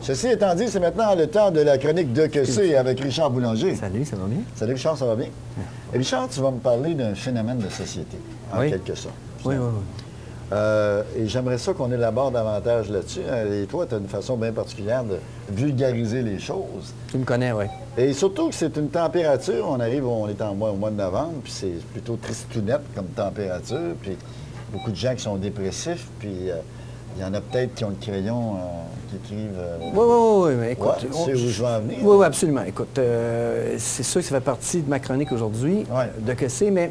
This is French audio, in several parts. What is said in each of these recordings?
Ceci étant dit, c'est maintenant le temps de la chronique de Que c'est avec Richard Boulanger. Salut, ça va bien? Salut Richard, ça va bien? Et Richard, tu vas me parler d'un phénomène de société, en quelque sorte. Oui. Et j'aimerais ça qu'on élabore davantage là-dessus. Et toi, tu as une façon bien particulière de vulgariser les choses. Tu me connais, oui. Et surtout que c'est une température. On est au mois de novembre, puis c'est plutôt tristounette comme température. Puis beaucoup de gens qui sont dépressifs, puis il y en a peut-être qui ont le crayon qui écrivent... Oui, mais écoute... tu sais où je veux en venir? Oui, absolument. Écoute, c'est sûr que ça fait partie de ma chronique aujourd'hui, de Que c'est, mais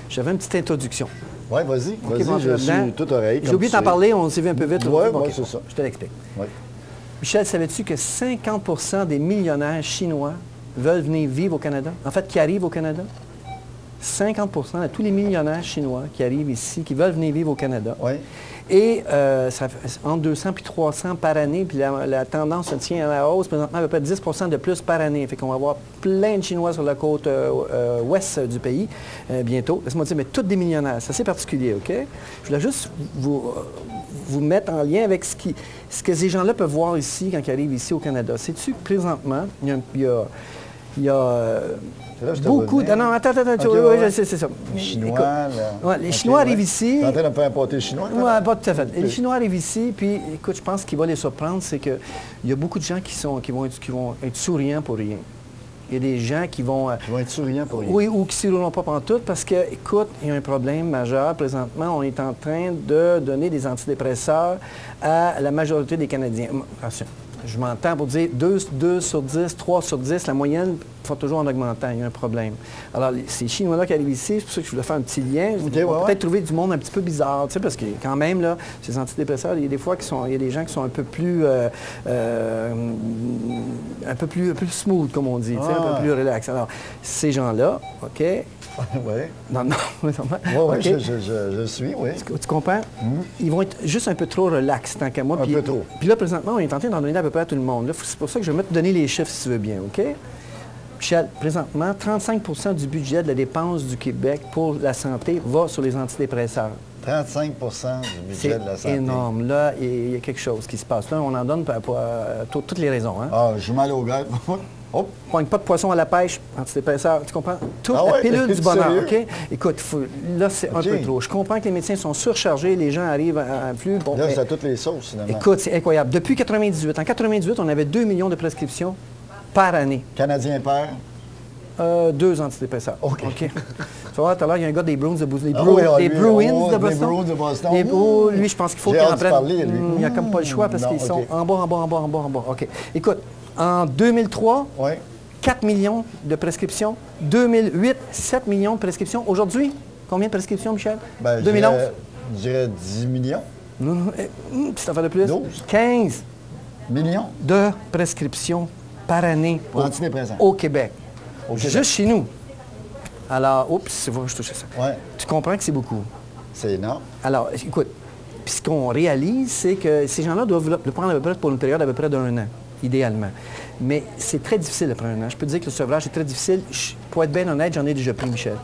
j'avais une petite introduction. Oui, vas-y, je suis tout oreille. J'ai oublié de t'en parler, on s'est vu un peu vite. Oui, c'est ça. Je te l'explique. Ouais. Michel, savais-tu que 50 des millionnaires chinois veulent venir vivre au Canada? En fait, qui arrivent au Canada? 50 de tous les millionnaires chinois qui arrivent ici, qui veulent venir vivre au Canada. Oui. Et ça fait entre 200 et 300 par année, puis la tendance se tient à la hausse, présentement à peu près 10 de plus par année. Fait qu'on va avoir plein de Chinois sur la côte ouest du pays bientôt. Laisse-moi dire, mais tous des millionnaires. C'est assez particulier, OK? Je voulais juste vous mettre en lien avec ce que ces gens-là peuvent voir ici quand ils arrivent ici au Canada. Sais-tu que présentement, il y a beaucoup... Non, attends, okay, oui, c'est ça. Les Chinois, les Chinois arrivent ici... Tu es en train de me faire un pâté chinois? Oui, pas tout à fait. Les Chinois arrivent ici, puis écoute, je pense ce qui va les surprendre, c'est qu'il y a beaucoup de gens qui vont être souriants pour rien. Il y a des gens qui vont... Qui vont être souriants pour rien. Oui, ou qui ne sourieront pas pantoute, parce que, écoute, il y a un problème majeur. Présentement, on est en train de donner des antidépresseurs à la majorité des Canadiens. Attention. Je m'entends pour dire 2 sur 10, 3 sur 10, la moyenne faut toujours en augmentant, il y a un problème. Alors, ces Chinois-là qui arrivent ici, c'est pour ça que je voulais faire un petit lien. Peut-être trouver du monde un petit peu bizarre, tu sais, parce que quand même, là, ces antidépresseurs, il y a des fois il y a des gens qui sont un peu plus smooth, comme on dit, tu sais, un peu plus relax. Alors, ces gens-là, OK? Oui. Non. Oui, okay. je suis, oui. Tu comprends? Ils vont être juste un peu trop relax, tant qu'à moi. Un peu trop. Puis là, présentement, on est en train d'en donner à peu près à tout le monde. C'est pour ça que je vais te donner les chiffres, si tu veux bien, OK? Michel, présentement, 35 du budget de la dépense du Québec pour la santé va sur les antidépresseurs. 35 du budget de la santé. C'est énorme. Là, il y a quelque chose qui se passe. Là, on en donne pour toutes les raisons. Hein? Ah, j'ai mal au gars. Oh. Pointe pas de poisson à la pêche, antidépresseur, tu comprends? Toute la pilule du bonheur, OK? Écoute, là, c'est un peu trop. Je comprends que les médecins sont surchargés, les gens arrivent à flux. Bon, là, c'est à toutes les sauces, finalement. Écoute, c'est incroyable. Depuis 98, en 98, on avait 2 millions de prescriptions par année. Canadien père? 2 antidépresseurs. OK. Tu vas voir, tout à l'heure, il y a un gars des Bruins de Boston. Des Bruins de Boston. Lui, je pense qu'il faut qu'il en prenne. Il n'y a comme pas le choix parce qu'ils sont en bas. OK. Écoute, en 2003, 4 millions de prescriptions. 2008, 7 millions de prescriptions. Aujourd'hui, combien de prescriptions, Michel? 2011? Je dirais 10 millions. Non, petite affaire de plus. 12. 15 millions de prescriptions par année au Québec. Juste chez nous. Alors, oups, je touche ça. Ouais. Tu comprends que c'est beaucoup. C'est énorme. Alors, écoute, puis ce qu'on réalise, c'est que ces gens-là doivent le prendre à peu près pour une période à peu près d'1 an, idéalement. Mais c'est très difficile après 1 an. Je peux te dire que le sevrage est très difficile. Pour être bien honnête, j'en ai déjà pris, Michel.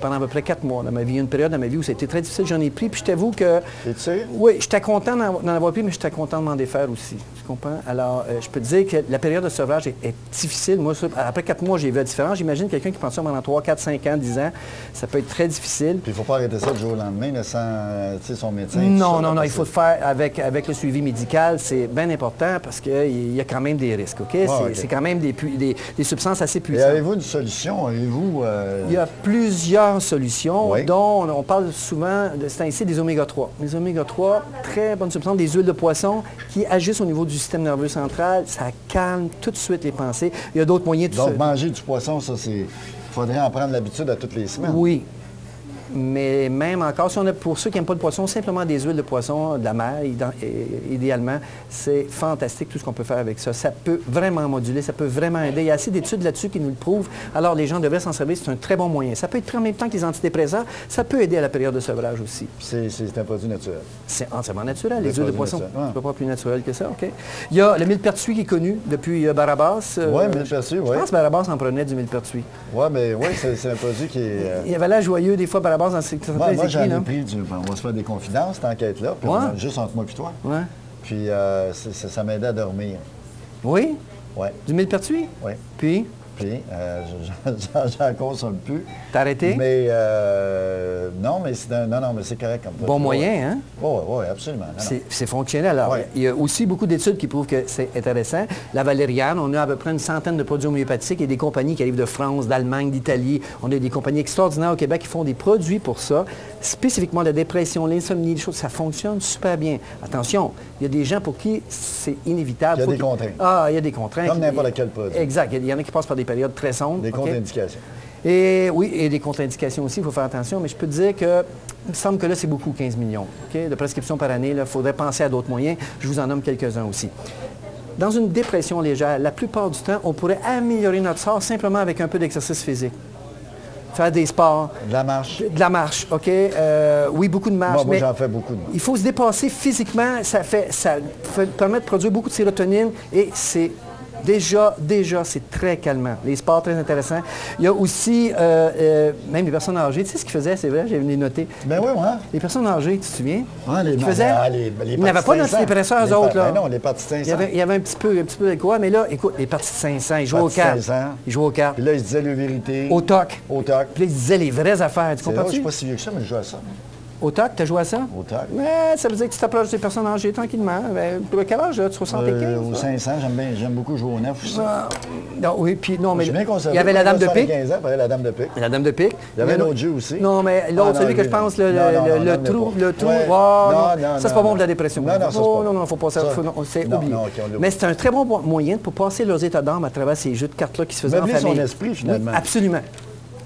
Pendant à peu près 4 mois dans ma vie. Il y a une période dans ma vie où c'était très difficile, j'en ai pris. Puis je t'avoue que... Es-tu sérieux? Oui, j'étais content d'en avoir pris, mais j'étais content de m'en défaire aussi. Tu comprends? Alors, je peux te dire que la période de sevrage est difficile. Moi, après 4 mois, j'ai vu la différence. J'imagine quelqu'un qui prend ça pendant 3, 4, 5 ans, 10 ans, ça peut être très difficile. Puis il ne faut pas arrêter ça du jour au lendemain, là, sans son médecin. Non, il faut le faire avec le suivi médical. C'est bien important parce qu'il y a quand même des risques, OK? C'est quand même des substances assez puissantes. Et avez-vous une solution? Il y a plusieurs solutions, dont on parle souvent de ce temps-ci des oméga-3. Les oméga-3, très bonnes substances, des huiles de poisson qui agissent au niveau du système nerveux central. Ça calme tout de suite les pensées. Il y a d'autres moyens de... Donc, manger du poisson, ça, c'est... Il faudrait en prendre l'habitude à toutes les semaines. Oui. Mais même encore, si on a, pour ceux qui n'aiment pas le poisson, simplement des huiles de poisson de la mer, idéalement, c'est fantastique tout ce qu'on peut faire avec ça. Ça peut vraiment moduler, ça peut vraiment aider. Il y a assez d'études là-dessus qui nous le prouvent. Alors, les gens devraient s'en servir. C'est un très bon moyen. Ça peut être pris en même temps que les antidépresseurs. Ça peut aider à la période de sevrage aussi. C'est un produit naturel. C'est entièrement naturel, les huiles de poisson. Tu ne peux pas plus naturel que ça, OK? Il y a le millepertuis qui est connu depuis Barabas. Oui, millepertuis, oui. Je pense que Barabas en prenait du millepertuis. Oui, mais oui, c'est un produit qui est... Il avait l'air joyeux des fois, Barabas. Moi, j'en ai pris on va se faire des confidences, cette enquête-là, puis juste entre moi et toi. Ouais. Puis ça m'aidait à dormir. Oui? Oui. Du millepertuis? Oui. Puis? Puis, j'en consomme plus. T'as arrêté? Mais, non, mais c'est correct comme ça. Bon moyen, hein? Oui, absolument. C'est fonctionnel. Alors, Ouais. il y a aussi beaucoup d'études qui prouvent que c'est intéressant. La valériane, on a à peu près une centaine de produits homéopathiques et des compagnies qui arrivent de France, d'Allemagne, d'Italie. On a des compagnies extraordinaires au Québec qui font des produits pour ça, spécifiquement la dépression, l'insomnie, des choses. Ça fonctionne super bien. Attention, il y a des gens pour qui c'est inévitable. Il y a des contraintes. Ah, il y a des contraintes. Comme n'importe quel produit. Exact. Il y en a qui passent par des périodes très sombres. Des OK? contre-indications. Et oui, et des contre-indications aussi, il faut faire attention, mais je peux te dire que il me semble que là, c'est beaucoup, 15 millions de prescriptions par année. Il faudrait penser à d'autres moyens. Je vous en nomme quelques-uns aussi. Dans une dépression légère, la plupart du temps, on pourrait améliorer notre sort simplement avec un peu d'exercice physique. Faire des sports. De la marche. De la marche, OK? Oui, beaucoup de marche. Moi, mais j'en fais beaucoup de marche. il faut se dépasser physiquement. Ça permet de produire beaucoup de sérotonine et c'est... Déjà, c'est très calmant. Les sports, très intéressants. Il y a aussi, même les personnes âgées. Tu sais ce qu'ils faisaient, c'est vrai, j'ai venu noter. Ben oui, moi. Les personnes âgées, tu te souviens? Ah, les Ils faisaient... Ils n'avaient pas d'antidépresseurs, eux autres, là. Ben non, les parties de 500. Il y avait un petit peu de quoi, mais là, écoute, les parties de 500, ils jouaient aux cartes. Ils jouaient aux cartes. Puis là, ils se disaient la vérité. Au toc. Au toc. Puis là, ils disaient les vraies affaires. Tu comprends? Je ne suis pas si vieux que ça, mais je joue à ça. Au TOC, tu as joué à ça? Au TOC. Mais ça veut dire que tu t'approches des personnes âgées tranquillement. Quel âge, là? Tu 75? Au 500, j'aime beaucoup jouer au 9 aussi. Non, oui, puis non, mais je suis bien conservé. il y avait la dame de pique. 15 ans, il y avait la dame de pique. La dame de pique. Il y avait l'autre jeu aussi. Non, mais l'autre, celui que je pense, le trou. Ouais. Ça, c'est pas bon pour la dépression. Non, il ne faut pas ça. C'est oublié. Mais c'est un très bon moyen pour passer leurs états d'âme à travers ces jeux de cartes-là qui se faisaient en famille. Meubler son esprit, finalement. Oui, absolument.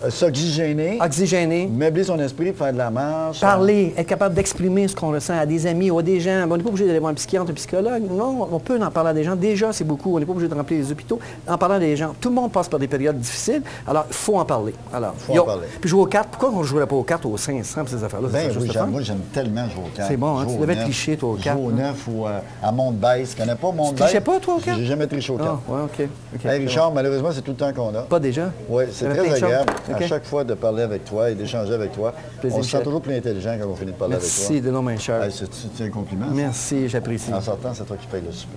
S'oxygéner. Oxygéner. Meubler son esprit, faire de la marche. Parler, être capable d'exprimer ce qu'on ressent à des amis ou à des gens. On n'est pas obligé d'aller voir un psychiatre, un psychologue. Non, on peut en parler à des gens. Déjà, c'est beaucoup. On n'est pas obligé de remplir les hôpitaux. En parlant à des gens, tout le monde passe par des périodes difficiles. Alors, il faut en parler. Alors, faut en parler. Puis jouer aux cartes. Pourquoi on ne jouerait pas aux cartes aux 500 pour ces affaires-là? Ben oui, moi, j'aime tellement jouer aux cartes. C'est bon, hein? Tu devais tricher, toi, aux cartes. Jouer au 9 ou à Monte-Baisse. Tu connais pas Monte-Baisse? Tu trichais pas, toi, aux cartes? J'ai jamais triché aux cartes. Ah, ouais, OK. Hey, Richard, malheureusement, c'est tout le temps qu'on a. Pas déjà? Oui, c'est très agréable à chaque fois de parler avec toi et d'échanger avec toi. On se sent toujours plus intelligent quand on finit de parler avec toi. Merci de nom, mon cher. C'est un compliment. Merci, j'apprécie. En sortant, c'est toi qui payes le souper.